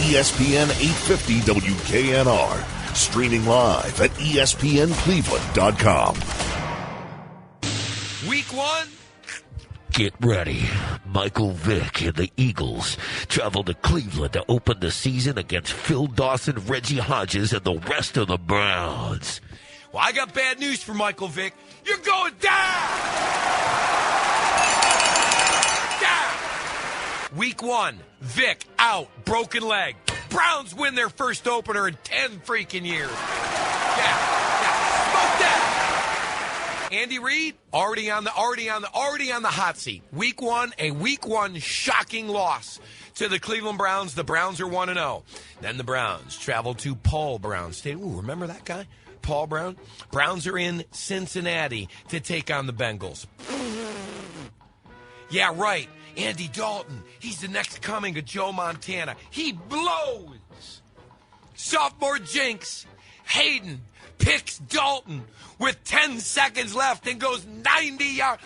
ESPN 850 WKNR. Streaming live at ESPNCleveland.com. Week 1. Get ready. Michael Vick and the Eagles travel to Cleveland to open the season against Phil Dawson, Reggie Hodges, and the rest of the Browns. Well, I got bad news for Michael Vick. You're going down! Down! Week 1, Vick out, broken leg. Browns win their first opener in 10 freaking years. Yeah. Smoke that! Andy Reid already on the hot seat. Week 1, a Week 1 shocking loss to the Cleveland Browns. The Browns are 1-0. Then the Browns travel to Paul Brown Stadium. Ooh, remember that guy? Paul Brown. Browns are in Cincinnati to take on the Bengals. Yeah, right. Andy Dalton. He's the next coming of Joe Montana. He blows. Sophomore jinx. Hayden picks Dalton with 10 seconds left and goes 90 yards.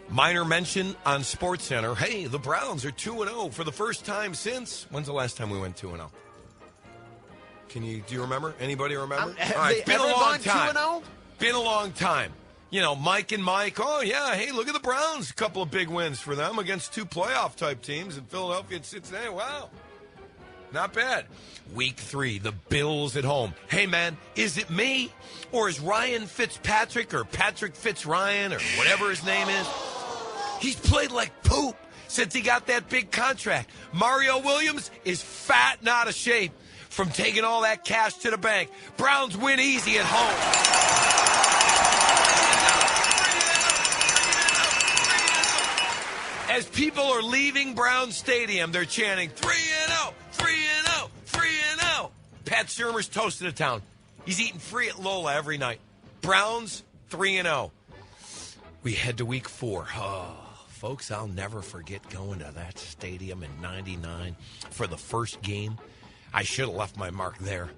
Minor mention on SportsCenter. Hey, the Browns are 2-0 for the first time since. When's the last time we went 2-0? Do you remember? Anybody remember? Have All right, they it's been ever a long gone time. 2-0? Been a long time. You know, Mike and Mike, oh, yeah, hey, look at the Browns. A couple of big wins for them against 2 playoff-type teams in Philadelphia and Cincinnati. Wow. Not bad. Week 3, the Bills at home. Hey, man, is it me or is Ryan Fitzpatrick or Patrick Fitzryan or whatever his name is? He's played like poop since he got that big contract. Mario Williams is fat and out of shape from taking all that cash to the bank. Browns win easy at home. As people are leaving Brown Stadium, they're chanting 3-0, 3-0, 3-0. Pat Shurmur's toast of the town. He's eating free at Lola every night. Browns 3-0. We head to week 4. Oh, folks, I'll never forget going to that stadium in '99 for the first game. I should have left my mark there.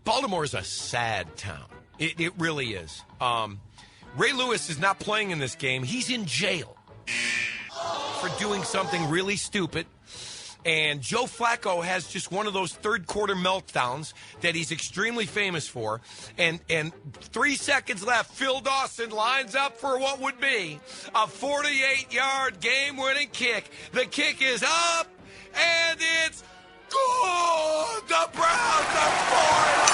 Baltimore's a sad town. It really is. Ray Lewis is not playing in this game. He's in jail for doing something really stupid. And Joe Flacco has just one of those third-quarter meltdowns that he's extremely famous for. And 3 seconds left, Phil Dawson lines up for what would be a 48-yard game-winning kick. The kick is up, and it's good! The Browns are 4-0!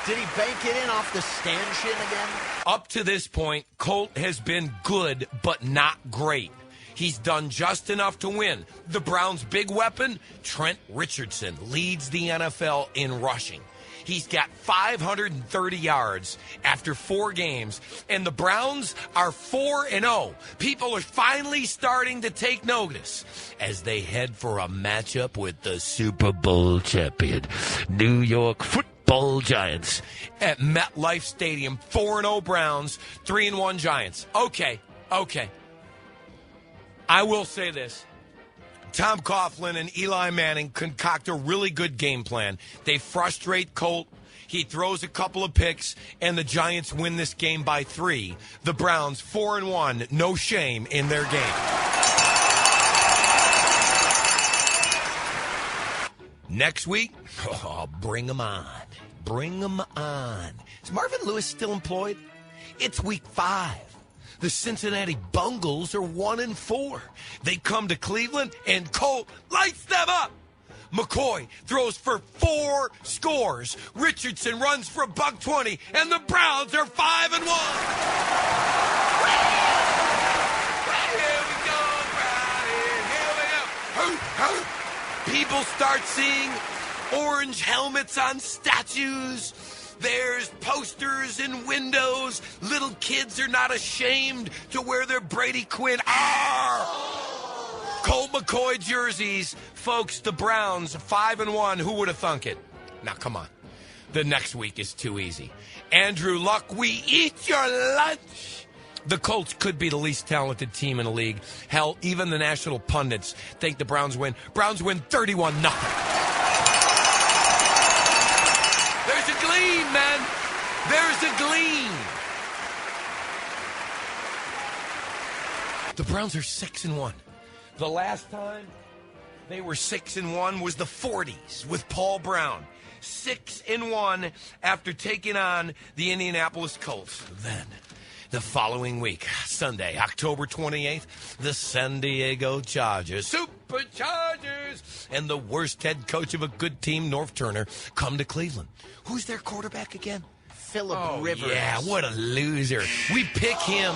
Did he bank it in off the stanchion again? Up to this point, Colt has been good, but not great. He's done just enough to win. The Browns' big weapon, Trent Richardson, leads the NFL in rushing. He's got 530 yards after 4 games, and the Browns are 4-0. People are finally starting to take notice as they head for a matchup with the Super Bowl champion, New York Football Giants, at MetLife Stadium. 4-0 Browns, 3-1 Giants. Okay. I will say this. Tom Coughlin and Eli Manning concoct a really good game plan. They frustrate Colt. He throws a couple of picks, and the Giants win this game by 3. The Browns 4-1, no shame in their game. Next week, bring them on. Bring them on. Is Marvin Lewis still employed? It's week 5. The Cincinnati Bungles are 1-4. They come to Cleveland, and Colt lights them up. McCoy throws for 4 scores. Richardson runs for $120, and the Browns are 5-1. Here we go, Brownie. Here we go. People start seeing orange helmets on statues. There's posters in windows. Little kids are not ashamed to wear their Brady Quinn Colt McCoy jerseys. Folks, the Browns 5-1. Who would have thunk it? Now, come on. The next week is too easy. Andrew Luck, we eat your lunch. The Colts could be the least talented team in the league. Hell, even the national pundits think the Browns win. Browns win 31-0. gleam. The Browns are 6-1. The last time they were 6-1 was the 40s with Paul Brown. 6-1 after taking on the Indianapolis Colts. Then, the following week, Sunday, October 28th, the San Diego Chargers, Superchargers, and the worst head coach of a good team, Norv Turner, come to Cleveland. Who's their quarterback again? Phillip Rivers. Yeah, what a loser. We pick him.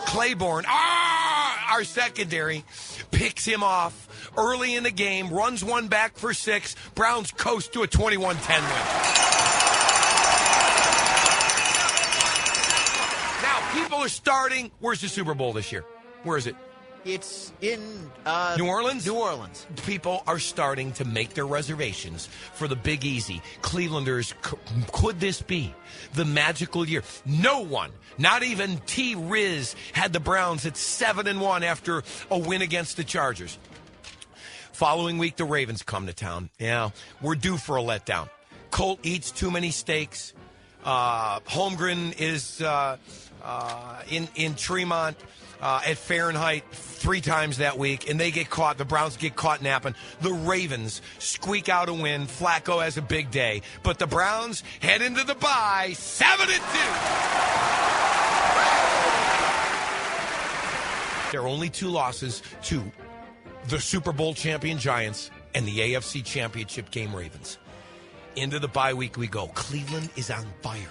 Claiborne, our secondary, picks him off early in the game, runs one back for 6. Browns coast to a 21-10 win. Now, people are starting. Where's the Super Bowl this year? Where is it? It's in New Orleans? New Orleans. People are starting to make their reservations for the Big Easy. Clevelanders, could this be the magical year? No one, not even Riz, had the Browns at 7-1 after a win against the Chargers. Following week, the Ravens come to town. Yeah, we're due for a letdown. Colt eats too many steaks. Holmgren is in Tremont at Fahrenheit 3 times that week, and they get caught. The Browns get caught napping. The Ravens squeak out a win. Flacco has a big day. But the Browns head into the bye 7-2. There are only 2 losses to the Super Bowl champion Giants and the AFC Championship game Ravens. Into the bye week we go. Cleveland is on fire.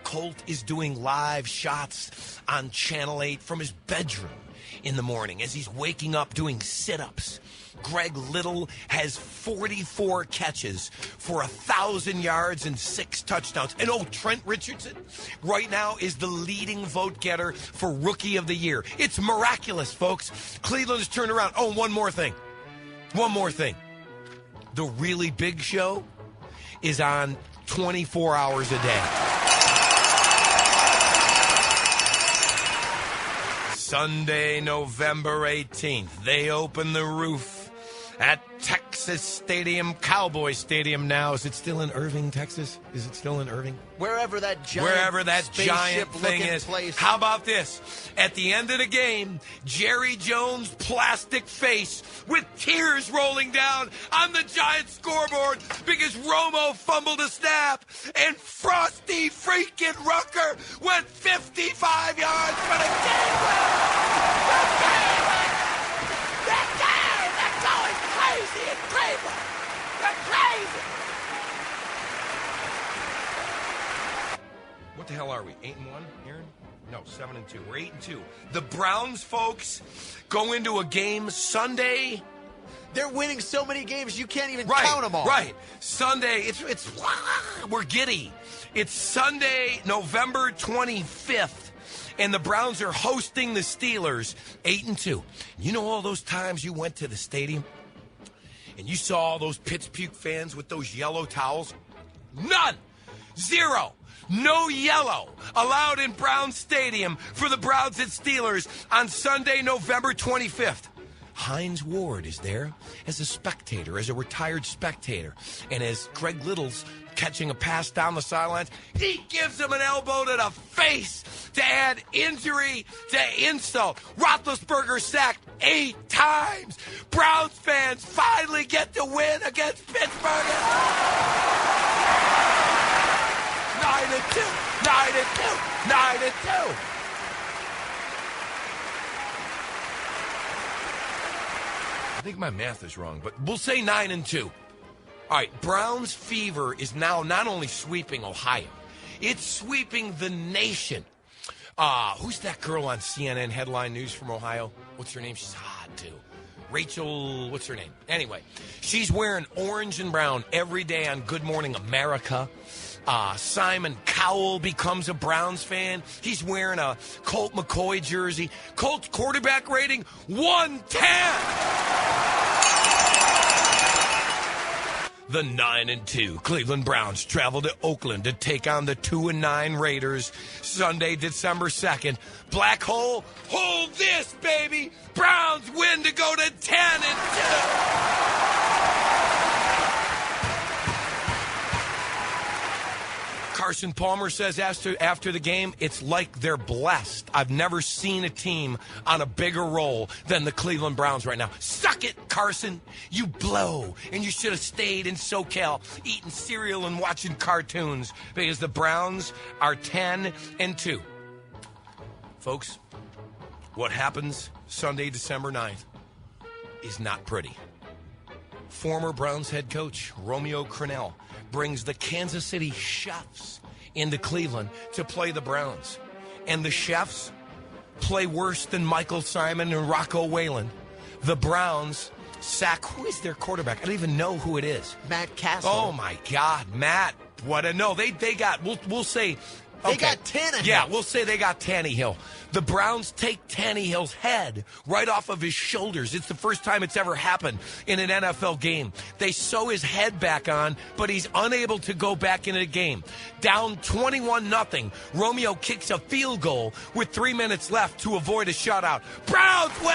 Colt is doing live shots on Channel 8 from his bedroom in the morning as he's waking up doing sit-ups. Greg Little has 44 catches for 1,000 yards and 6 touchdowns. And Trent Richardson right now is the leading vote getter for Rookie of the Year. It's miraculous, folks. Cleveland has turned around. Oh, one more thing. The really big show is on 24 hours a day. Sunday, November 18th, they open the roof at Texas Stadium, Cowboy Stadium now. Is it still in Irving, Texas? Is it still in Irving? Wherever that giant thing is. Place. How about this? At the end of the game, Jerry Jones' plastic face with tears rolling down on the Giant scoreboard because Romo fumbled a snap and Frosty freaking Rucker went 55 yards for the game winner. They're going crazy in Cleveland. They're crazy. What the hell are we? 8-1, Aaron? No, 7-2. We're 8-2. The Browns, folks, go into a game Sunday. They're winning so many games you can't even count them all. Right. Sunday, it's we're giddy. It's Sunday, November 25th, and the Browns are hosting the Steelers, 8-2. You know all those times you went to the stadium and you saw all those Pittsburgh fans with those yellow towels? None. 0. No yellow allowed in Browns Stadium for the Browns and Steelers on Sunday, November 25th. Hines Ward is there as a spectator, as a retired spectator. And as Greg Little's catching a pass down the sidelines, he gives him an elbow to the face to add injury to insult. Roethlisberger sacked 8 times. Browns fans finally get to win against Pittsburgh. 9-2, 9-2, 9-2. I think my math is wrong, but we'll say 9-2. All right, Browns fever is now not only sweeping Ohio, it's sweeping the nation. Who's that girl on CNN headline news from Ohio? What's her name? She's hot, too. Rachel, what's her name? Anyway, she's wearing orange and brown every day on Good Morning America. Simon Cowell becomes a Browns fan. He's wearing a Colt McCoy jersey. Colts quarterback rating, 110. The 9-2 Cleveland Browns travel to Oakland to take on the 2-9 Raiders Sunday, December 2nd. Black Hole, hold this, baby. Browns win to go to 10-2. Carson Palmer says after the game, it's like they're blessed. I've never seen a team on a bigger roll than the Cleveland Browns right now. Suck it, Carson. You blow. And you should have stayed in SoCal eating cereal and watching cartoons because the Browns are 10-2. Folks, what happens Sunday, December 9th is not pretty. Former Browns head coach Romeo Crennel brings the Kansas City Chefs into Cleveland to play the Browns. And the Chefs play worse than Michael Simon and Rocco Whalen. The Browns sack, who is their quarterback? I don't even know who it is. Matt Castle. Oh, my God, Matt. What a no. They got, we'll say. They got Tannehill. Yeah, we'll say they got Tannehill. The Browns take Tannehill's head right off of his shoulders. It's the first time it's ever happened in an NFL game. They sew his head back on, but he's unable to go back into the game. Down 21-0, Romeo kicks a field goal with 3 minutes left to avoid a shutout. Browns win!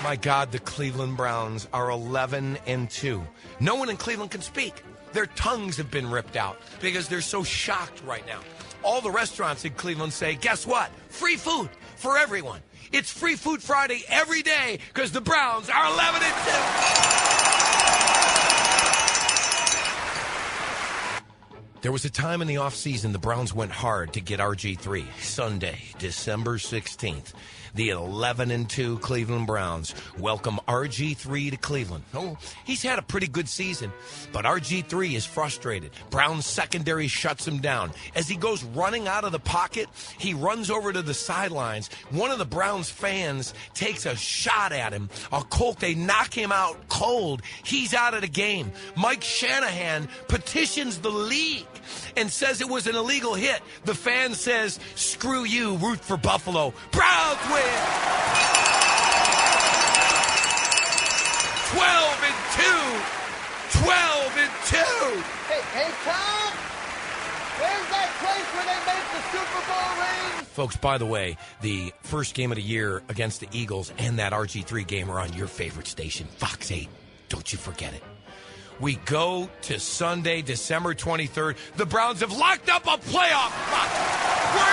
My God, the Cleveland Browns are 11-2. No one in Cleveland can speak. Their tongues have been ripped out because they're so shocked right now. All the restaurants in Cleveland say, guess what? Free food for everyone. It's Free Food Friday every day because the Browns are 11-2. There was a time in the offseason the Browns went hard to get RG3. Sunday, December 16th. The 11-2 Cleveland Browns welcome RG3 to Cleveland. Oh, he's had a pretty good season, but RG3 is frustrated. Browns secondary shuts him down. As he goes running out of the pocket, he runs over to the sidelines. One of the Browns fans takes a shot at him. A Colt, they knock him out cold. He's out of the game. Mike Shanahan petitions the league and says it was an illegal hit. The fan says, screw you, root for Buffalo. Browns win! 12-2. 12-2. Hey, Tom! Where's that place where they make the Super Bowl rings? Folks, by the way, the first game of the year against the Eagles and that RG3 game are on your favorite station, Fox 8. Don't you forget it. We go to Sunday, December 23rd. The Browns have locked up a playoff spot. We're in!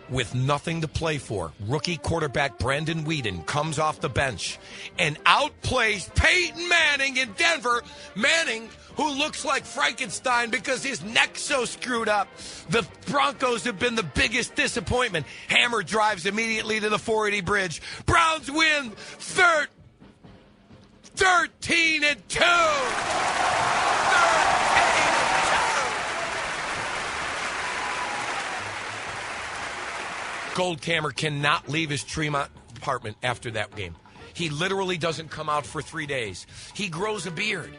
With nothing to play for, rookie quarterback Brandon Weeden comes off the bench and outplays Peyton Manning in Denver. Manning, who looks like Frankenstein because his neck's so screwed up. The Broncos have been the biggest disappointment. Hammer drives immediately to the 480 bridge. Browns win 13-2. Goldhammer cannot leave his Tremont apartment after that game. He literally doesn't come out for 3 days. He grows a beard.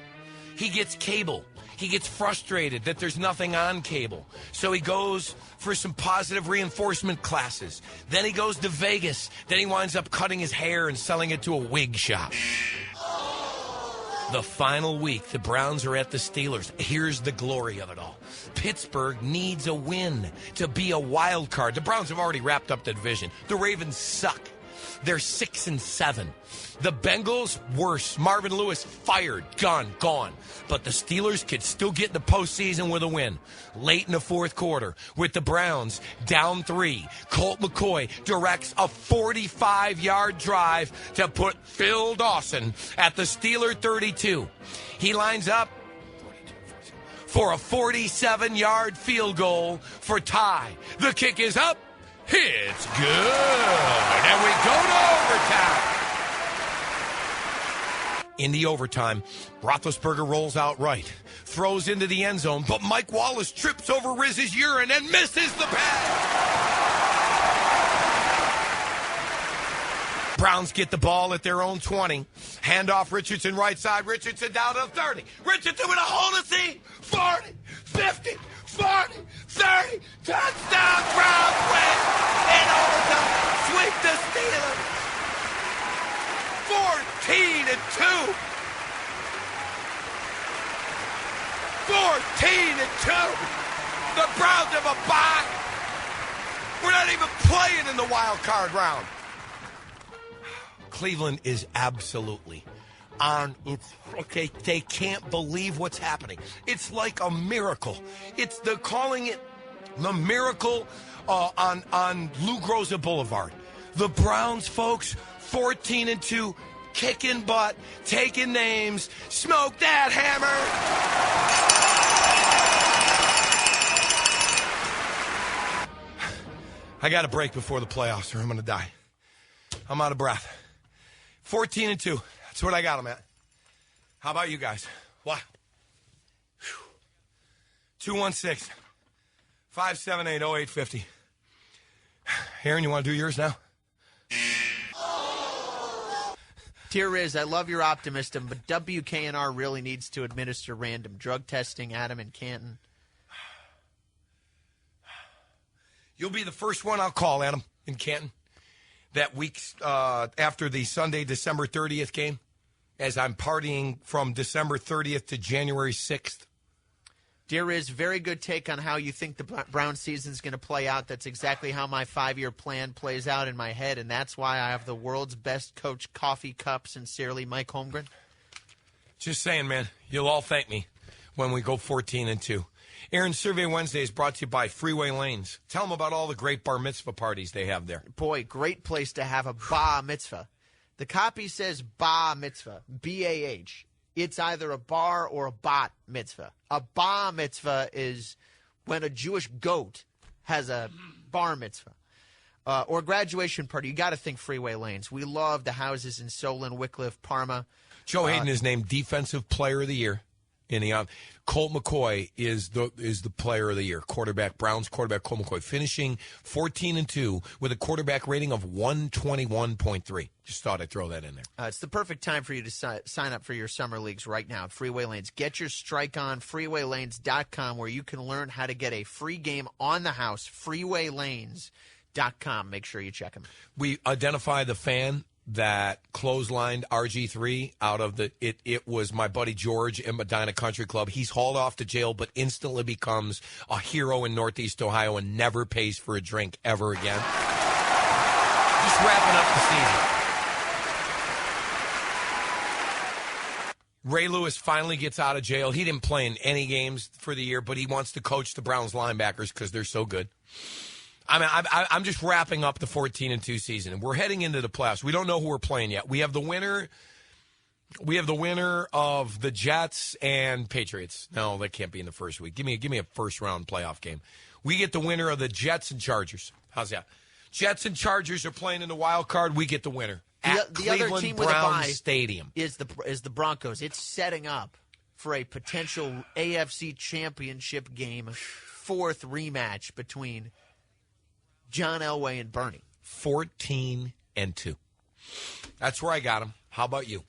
He gets cable. He gets frustrated that there's nothing on cable. So he goes for some positive reinforcement classes. Then he goes to Vegas. Then he winds up cutting his hair and selling it to a wig shop. The final week, the Browns are at the Steelers. Here's the glory of it all. Pittsburgh needs a win to be a wild card. The Browns have already wrapped up the division. The Ravens suck. They're 6-7. The Bengals, worse. Marvin Lewis fired, gone. But the Steelers could still get in the postseason with a win. Late in the fourth quarter, with the Browns down 3, Colt McCoy directs a 45-yard drive to put Phil Dawson at the Steeler 32. He lines up for a 47-yard field goal for tie. The kick is up. It's good. And we go to overtime. In the overtime, Roethlisberger rolls out right, throws into the end zone, but Mike Wallace trips over Riz's urine and misses the pass. Browns get the ball at their own 20. Handoff Richardson right side. Richardson down to 30. Richardson with a hole to see. 40, 50, 40, 30. Touchdown, Browns win. In overtime, sweep the Steelers. 14-2. 14-2. The Browns have a bye. We're not even playing in the wild card round. Cleveland is absolutely on its. Okay, they can't believe what's happening. It's like a miracle. They're calling it the miracle on Lou Groza Boulevard. The Browns, folks, 14-2, kicking butt, taking names. Smoke that hammer. I got a break before the playoffs, or I'm going to die. I'm out of breath. 14-2. That's what I got them at. How about you guys? Wow. 216-578-0850. Aaron, you want to do yours now? Dear Riz, I love your optimism, but WKNR really needs to administer random drug testing, Adam and Canton. You'll be the first one I'll call, Adam, in Canton, that week after the Sunday, December 30th game, as I'm partying from December 30th to January 6th. Dear Riz, very good take on how you think the Brown season's going to play out. That's exactly how my 5-year plan plays out in my head, and that's why I have the world's best coach coffee cup. Sincerely, Mike Holmgren. Just saying, man. You'll all thank me when we go 14-2. Aaron's Survey Wednesday is brought to you by Freeway Lanes. Tell them about all the great bar mitzvah parties they have there. Boy, great place to have a bar mitzvah. The copy says bar mitzvah, B-A-H. It's either a bar or a bat mitzvah. A bar mitzvah is when a Jewish goat has a bar mitzvah. Or graduation party. You got to think Freeway Lanes. We love the houses in Solon, Wickliffe, Parma. Joe Hayden is named Defensive Player of the Year. Colt McCoy is the Player of the Year. Browns quarterback Colt McCoy, finishing 14-2 with a quarterback rating of 121.3. Just thought I'd throw that in there. It's the perfect time for you to sign up for your summer leagues right now at Freeway Lanes. Get your strike on freewaylanes.com, where you can learn how to get a free game on the house. Freewaylanes.com. Make sure you check them. We identify the fan that clotheslined RG3 out of it was my buddy George in Medina Country Club. He's hauled off to jail, but instantly becomes a hero in Northeast Ohio and never pays for a drink ever again. Just wrapping up the season. Ray Lewis finally gets out of jail. He didn't play in any games for the year, but he wants to coach the Browns linebackers because they're so good. I'm just wrapping up the 14-2 season, and we're heading into the playoffs. We don't know who we're playing yet. We have the winner. We have the winner of the Jets and Patriots. No, that can't be in the first week. Give me a first round playoff game. We get the winner of the Jets and Chargers. How's that? Jets and Chargers are playing in the wild card. We get the winner at the Cleveland other team Browns with a bye Stadium. Is the Broncos. It's setting up for a potential AFC Championship game, 4th rematch between John Elway and Bernie. 14-2. That's where I got him. How about you?